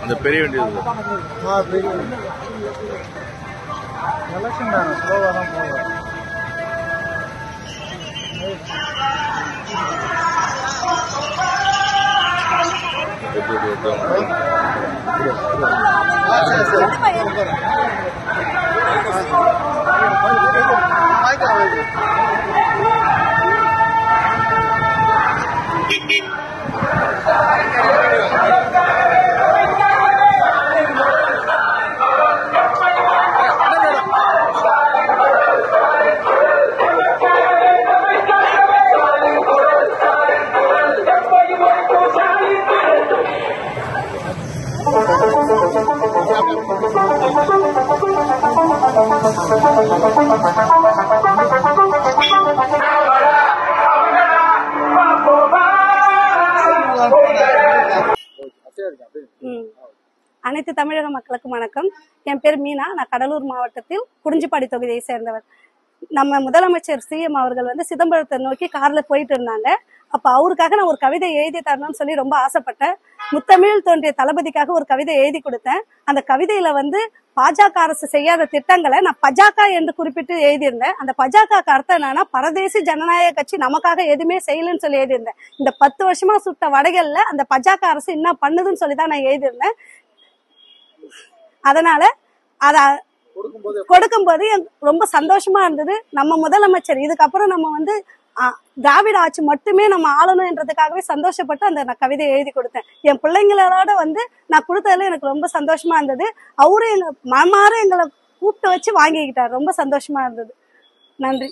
அந்த பெரிய வேண்டியது எலெக்ஷன் தானே ஸ்லோவாக தான் போகும். அனைத்து தமிழக மக்களுக்கும் வணக்கம். என் பேர் மீனா. நான் கடலூர் மாவட்டத்தில் குறிஞ்சிப்பாடி தொகுதியை சேர்ந்தவர். நம்ம முதலமைச்சர் சிஎம் அவர்கள் வந்து சிதம்பரத்தை நோக்கி கார்ல போயிட்டு இருந்தாங்க. அப்ப அவருக்காக நான் ஒரு கவிதை எழுதி தரணும்னு சொல்லி ரொம்ப ஆசைப்பட்டேன். முத்தமிழில் தோன்றிய தளபதிக்காக ஒரு கவிதை எழுதி கொடுத்தேன். அந்த கவிதையில வந்து பாஜக அரசு செய்யாத திட்டங்களை நான் பஜாக என்று குறிப்பிட்டு எழுதியிருந்தேன். அந்த பஜாக அர்த்தம் என்னன்னா, பரதேசி ஜனநாயக கட்சி நமக்காக எதுவுமே செய்யலன்னு சொல்லி எழுதியிருந்தேன். இந்த 10 வருஷமா சுட்ட வடைகள்ல அந்த பஜாக அரசு என்ன பண்ணுதுன்னு சொல்லிதான் நான் எழுதியிருந்தேன். அதனால அத கொடுக்கும்போது ரொம்ப சந்தோஷமா இருந்தது. நம்ம முதலமைச்சர் இதுக்கப்புறம் நம்ம வந்து திராவிட ஆட்சி மட்டுமே நம்ம ஆளணும் என்றதுக்காகவே சந்தோஷப்பட்டு அந்த நான் கவிதையை எழுதி கொடுத்தேன். என் பிள்ளைங்களோட வந்து நான் கொடுத்ததுல எனக்கு ரொம்ப சந்தோஷமா இருந்தது. அவரும் எங்க மாமாரும் எங்களை கூப்பிட்டு வச்சு வாங்கிக்கிட்டார். ரொம்ப சந்தோஷமா இருந்தது. நன்றி.